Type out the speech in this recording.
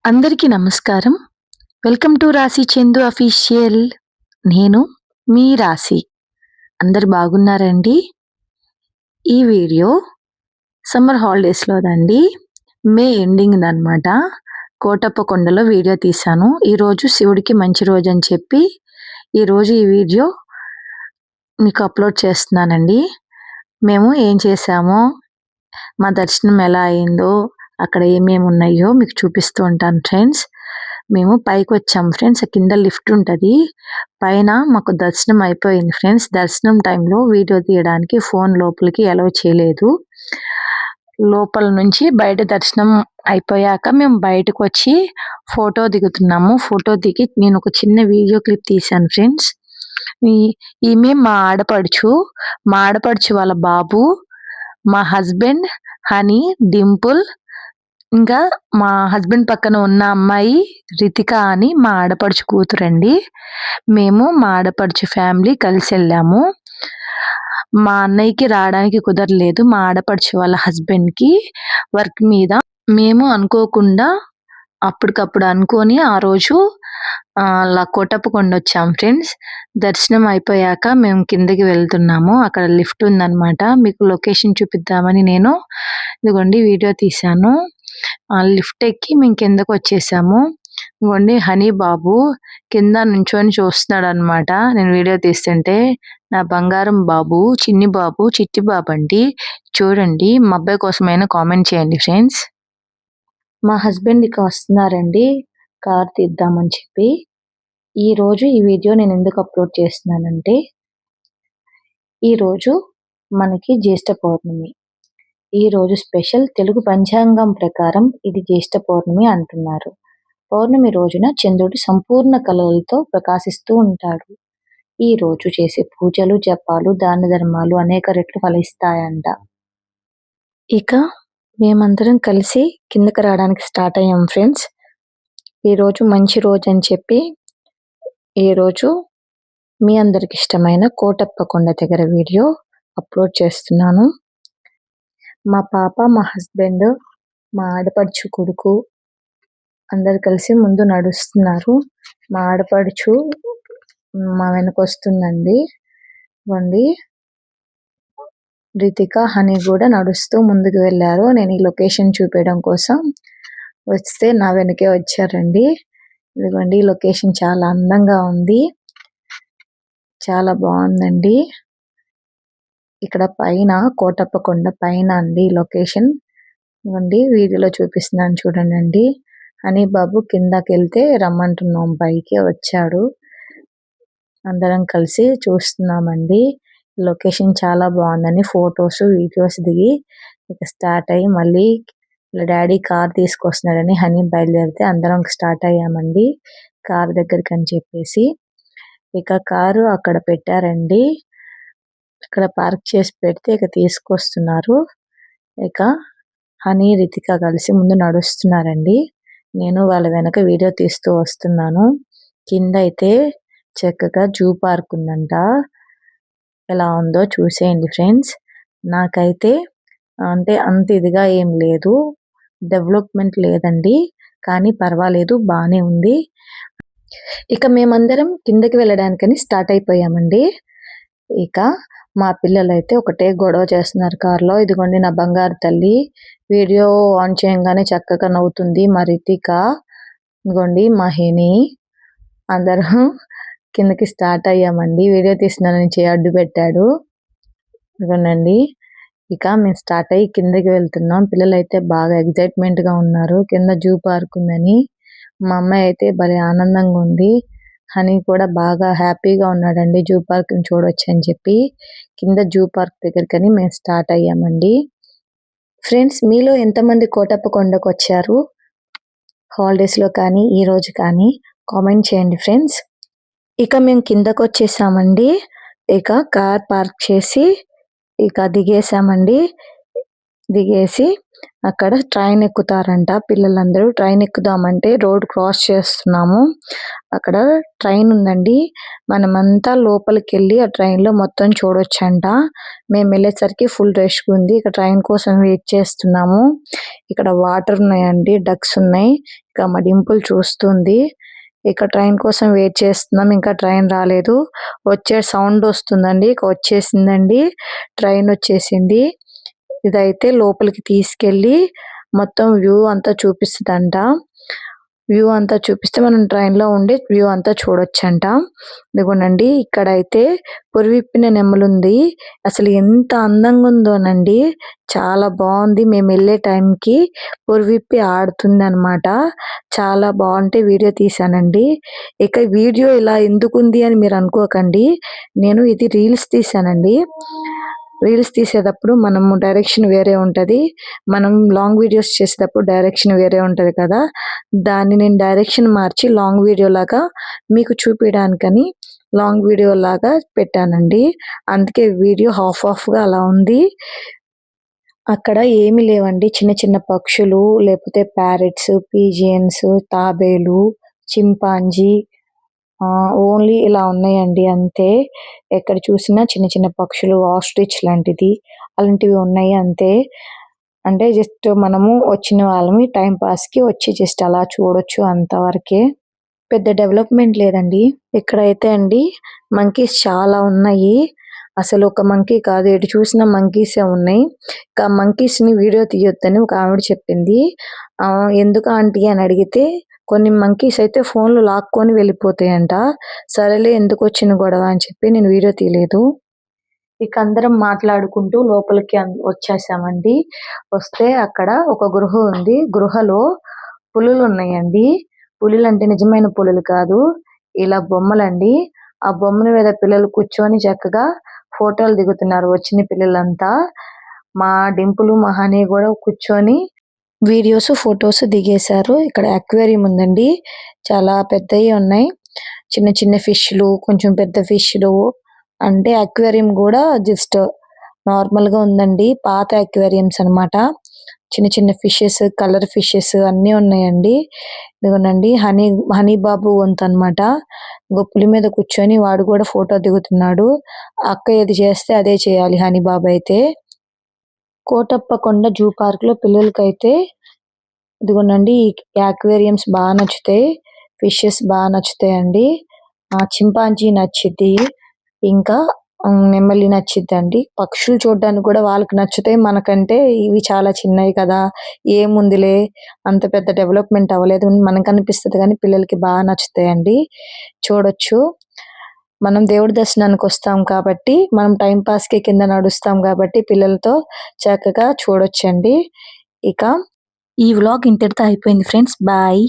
అందరికీ నమస్కారం. Welcome to రాశి చందు అఫీషియల్. నేను మీ రాశి. అందరు బాగున్నారండి? ఈ వీడియో సమ్మర్ హాలిడేస్‌లోదండి. మే ఎండింగ్‌దనమాట. కోటప్పకొండలో వీడియో తీశాను. ఈరోజు శివుడికి మంచి రోజని చెప్పి, ఈరోజు ఈ వీడియో మీకు అప్‌లోడ్ చేస్తున్నానండి. మేము ఏం చేశామో, మా దర్శనం ఎలా అయిందో, అక్కడ ఏమేమి ఉన్నాయో మీకు చూపిస్తూ ఉంటాను ఫ్రెండ్స్. మేము పైకొచ్చాం ఫ్రెండ్స్. కింద లిఫ్ట్ ఉంటది. పైన మాకు దర్శనం అయిపోయింది ఫ్రెండ్స్. దర్శనం టైంలో వీడియో తీయడానికి ఫోన్ లోపలికి అలౌ చేయలేదు. లోపల నుంచి బయట దర్శనం అయిపోయాక మేము బయటకొచ్చి ఫోటో దిగుతున్నాము. ఫోటో దిగి నేను ఒక చిన్న వీడియో క్లిప్ తీశాను ఫ్రెండ్స్. ఈమె మా ఆడపడుచు. మా ఆడపడుచు వాళ్ళ బాబు, మా హస్బెండ్, హనీ, డింపుల్, ఇంకా మా హస్బెండ్ పక్కన ఉన్న అమ్మాయి రితిక అని మా ఆడపడుచు కూతురండి. మేము మా ఆడపడుచు ఫ్యామిలీ కలిసి వెళ్ళాము. మా అన్నయ్యకి రావడానికి కుదరలేదు. మా ఆడపడుచు వాళ్ళ హస్బెండ్‌కి వర్క్ మీద. మేము అనుకోకుండా అప్పటికప్పుడు అనుకోని ఆ రోజు అలా కోటప్పకొండొచ్చాం ఫ్రెండ్స్. దర్శనం అయిపోయాక మేము కిందకి వెళ్తున్నాము. అక్కడ లిఫ్ట్ ఉందనమాట. మీకు లొకేషన్ చూపిద్దామని నేను ఇదిగోండి వీడియో తీశాను. లిఫ్ట్ ఎక్కి మేము కిందకొచ్చేసాము. ఇదిగోండి హనీ బాబు కింద నుంచొని చూస్తున్నాడనమాట నేను వీడియో తీస్తుంటే. నా బంగారం బాబు, చిన్ని బాబు, చిట్టి బాబండి. చూడండి. మా అబ్బాయి కోసమైనా కామెంట్ చేయండి ఫ్రెండ్స్. మా హస్బెండ్ ఇక వస్తున్నారండి కార్ తీద్దామని చెప్పి. ఈరోజు ఈ వీడియో నేను ఎందుకు అప్లోడ్ చేస్తున్నానంటే, ఈరోజు మనకి జ్యేష్ఠ పౌర్ణమి. ఈరోజు స్పెషల్ తెలుగు పంచాంగం ప్రకారం ఇది జ్యేష్ఠ పౌర్ణమి అంటున్నారు. పౌర్ణమి రోజున చంద్రుడు సంపూర్ణ కళలతో ప్రకాశిస్తూ ఉంటాడు. ఈ రోజు చేసే పూజలు, జపాలు, దాన ధర్మాలు అనేక రెట్లు ఫలిస్తాయంట. ఇక మేమందరం కలిసి కిందకి రావడానికి స్టార్ట్ అయ్యాం ఫ్రెండ్స్. ఈరోజు మంచి రోజు అని చెప్పి ఈరోజు మీ అందరికి ఇష్టమైన కోటప్పకొండ దగ్గర వీడియో అప్లోడ్ చేస్తున్నాను. మా పాప, మా హస్బెండ్, మా ఆడపడుచు కొడుకు అందరు కలిసి ముందు నడుస్తున్నారు. మా ఆడపడుచు మా వెనకొస్తుందండి. వండి రితిక, హనీ కూడా నడుస్తూ ముందుకు వెళ్ళారు. నేను ఈ లొకేషన్ చూపించడం కోసం వస్తే నా వెనకే వచ్చారండి. ఇదిగోండి లొకేషన్ చాలా అందంగా ఉంది. చాలా బాగుందండి. ఇక్కడ పైన కోటప్పకొండ పైన అండి లొకేషన్. ఇదిగోండి వీడియోలో చూపిస్తున్నాను చూడండి. హనీ బాబు కిందకి వెళ్తే రమ్మంటున్నాం, పైకి వచ్చాడు. అందరం కలిసి చూస్తున్నామండి. లొకేషన్ చాలా బాగుందని ఫొటోస్, వీడియోస్ దిగి ఇక స్టార్ట్ అయ్యి మళ్ళీ డాడీ కార్ తీసుకొస్తున్నాడని హనీ బయలుదేరితే అందరం స్టార్ట్ అయ్యామండి కార్ దగ్గరికి అని చెప్పేసి. ఇక కారు అక్కడ పెట్టారండి. ఇక్కడ పార్క్ చేసి పెడితే ఇక తీసుకొస్తున్నారు. ఇక హనీ, రితిక కలిసి ముందు నడుస్తున్నారండి. నేను వాళ్ళ వెనక వీడియో తీస్తూ వస్తున్నాను. కింద అయితే చక్కగా జూ పార్క్ ఉందంట. ఎలా ఉందో చూసేయండి ఫ్రెండ్స్. నాకైతే అంటే అంత ఇదిగా ఏం లేదు, డెవలప్మెంట్ లేదండి, కానీ పర్వాలేదు బాగానే ఉంది. ఇక మేమందరం కిందకి వెళ్ళడానికని స్టార్ట్ అయిపోయామండి. ఇక మా పిల్లలైతే ఒకటే గొడవ చేస్తున్నారు కార్లో. ఇదిగోండి నా బంగారు తల్లి వీడియో ఆన్ చేయగానే చక్కగా నవ్వుతుంది. మా రితిక, ఇదిగోండి మా హేని, అందరం కిందకి స్టార్ట్ అయ్యామండి. వీడియో తీస్తున్నానని చేయి అడ్డు పెట్టాడు. ఇదిగోనండి ఇక మేము స్టార్ట్ అయ్యి కిందకి వెళ్తున్నాం. పిల్లలు అయితే బాగా ఎగ్జైట్మెంట్గా ఉన్నారు కింద జూ పార్క్ ఉందని. మా అమ్మాయి అయితే భలే ఆనందంగా ఉంది. హనీ కూడా బాగా హ్యాపీగా ఉన్నాడండి జూ పార్క్ని చూడొచ్చు అని చెప్పి. కింద జూ పార్క్ దగ్గరకని మేము స్టార్ట్ అయ్యామండి. ఫ్రెండ్స్, మీలో ఎంతమంది కోటప్పకొండకు వచ్చారు హాలిడేస్లో కానీ ఈ రోజు కానీ కామెంట్ చేయండి ఫ్రెండ్స్. ఇక మేము కిందకు వచ్చేసామండి. ఇక కార్ పార్క్ చేసి ఇక దిగేసామండి. దిగేసి అక్కడ ట్రైన్ ఎక్కుతారంట పిల్లలందరూ. ట్రైన్ ఎక్కుదామంటే రోడ్ క్రాస్ చేస్తున్నాము. అక్కడ ట్రైన్ ఉందండి. మనమంతా లోపలికి వెళ్ళి ఆ ట్రైన్లో మొత్తం చూడొచ్చంట. మేము వెళ్ళేసరికి ఫుల్ రష్ ఉంది. ఇక ట్రైన్ కోసం వెయిట్ చేస్తున్నాము. ఇక్కడ వాటర్ ఉన్నాయండి, డక్స్ ఉన్నాయి. ఇక మా డింపుల్ చూస్తుంది. ఇక ట్రైన్ కోసం వెయిట్ చేస్తున్నాం. ఇంకా ట్రైన్ రాలేదు. వచ్చే సౌండ్ వస్తుందండి. ఇక వచ్చేసిందండి. ట్రైన్ వచ్చేసింది. ఇదైతే లోపలికి తీసుకెళ్ళి మొత్తం వ్యూ అంతా చూపిస్తదంట. వ్యూ అంతా చూపిస్తే మనం ట్రైన్‌లో ఉండి వ్యూ అంతా చూడొచ్చంట. ఇదిగోనండి ఇక్కడైతే పురివిప్పిన నెమలుంది. అసలు ఎంత అందంగా ఉందోనండి. చాలా బావుంది. మేమెళ్ళే టైంకి పురివిప్పి ఆడుతుందనమాట. చాలా బావుంటే వీడియో తీశానండి. ఇక వీడియో ఇలా ఎందుకుంది అని మీరు అనుకోకండి. నేను ఇది రీల్స్ తీశానండి. రీల్స్ తీసేటప్పుడు మనము డైరెక్షన్ వేరే ఉంటది. మనం లాంగ్ వీడియోస్ చేసేటప్పుడు డైరెక్షన్ వేరే ఉంటది కదా! దాన్ని నేను డైరెక్షన్ మార్చి లాంగ్ వీడియో లాగా మీకు చూపియడానికని లాంగ్ వీడియో లాగా పెట్టానండి. అందుకే వీడియో హాఫ్ హాఫ్‌గా అలా ఉంది. అక్కడ ఏమి లేవండి. చిన్న చిన్న పక్షులు, లేకపోతే ప్యారట్స్, పీజియన్స్, తాబేలు, చింపాంజీ ఓన్లీ ఇలా ఉన్నాయండి అంతే. ఎక్కడ చూసినా చిన్న చిన్న పక్షులు, ఆస్ట్రిచ్ లాంటిది అలాంటివి ఉన్నాయి అంతే. అంటే జస్ట్ మనము వచ్చిన వాళ్ళమి టైమ్ పాస్‌కి వచ్చి జస్ట్ అలా చూడొచ్చు అంతవరకే. పెద్ద డెవలప్‌మెంట్ లేదండి. ఇక్కడైతే అండి మంకీస్ చాలా ఉన్నాయి. అసలు ఒక మంకీ కాదు ఎటు చూసినా మంకీసే ఉన్నాయి. ఇక మంకీస్‌ని వీడియో తీయొద్దని ఒక ఆవిడ చెప్పింది. ఎందుకు ఆంటీ అని అడిగితే కొన్ని మంకీస్ అయితే ఫోన్‌లు లాక్కొని వెళ్ళిపోతాయంట. సరేలే ఎందుకొచ్చిన గొడవ అని చెప్పి నేను వీడియో తీయలేదు. ఇక అందరం మాట్లాడుకుంటూ లోపలికి వచ్చేసామండి. వస్తే అక్కడ ఒక గృహ ఉంది. గృహలో పులులున్నాయండి. పులులంటే నిజమైన పులులు కాదు. ఇలా బొమ్మలండి. ఆ బొమ్మల మీద పిల్లలు కూర్చొని చక్కగా ఫోటోలు దిగుతున్నారు వచ్చిన పిల్లలంతా. మా డింపుల్, మా హనీ గూడా కూర్చొని వీడియోస్, ఫోటోస్ దిగేశారు. ఇక్కడ అక్వేరియం ఉందండి. చాలా పెద్దయి ఉన్నాయి. చిన్న చిన్న ఫిష్‌లు, కొంచెం పెద్ద ఫిష్‌లు అంటే అక్వేరియం గూడా జస్ట్ నార్మల్‌గా ఉందండి. పాత అక్వేరియంస్ అన్నమాట. చిన్న చిన్న ఫిషెస్, కలర్ ఫిషెస్ అన్నీ ఉన్నాయండి. ఇదిగోనండి హనీ బాబు వంతనమాట. ఇంగో పులి మీద కూర్చొని వాడు గూడా ఫోటో దిగుతున్నాడు. అక్క ఏది చేస్తే అదే చేయాలి హనీ బాబు అయితే. కోటప్పకొండ జూ పార్క్‌లో పిల్లలకైతే ఇదిగోనండి ఈ అక్వేరియంస్ నచ్చుతాయి. ఫిషెస్ నచ్చుతాయండి. చింపాంజీ నచ్చిద్ది. ఇంకా నెమలి నచ్చిద్దండి. పక్షులు చూడడానికి కూడా వాళ్ళకి నచ్చుతాయి. మనకంటే ఇవి చాలా చిన్నవి కదా! ఏముందిలే అంత పెద్ద డెవలప్‌మెంట్ అవ్వలేదు మనకనిపిస్తది గానీ పిల్లలకి నచ్చుతాయండి. చూడొచ్చు. మనం దేవుడి దర్శనానికొస్తాం కాబట్టి, మనం టైమ్ పాస్‌కి కింద నడుస్తాం కాబట్టి పిల్లలతో చక్కగా చూడొచ్చండి. ఇక ఈ వ్లాగ్ ఇంతటితో అయిపోయింది ఫ్రెండ్స్. బాయ్.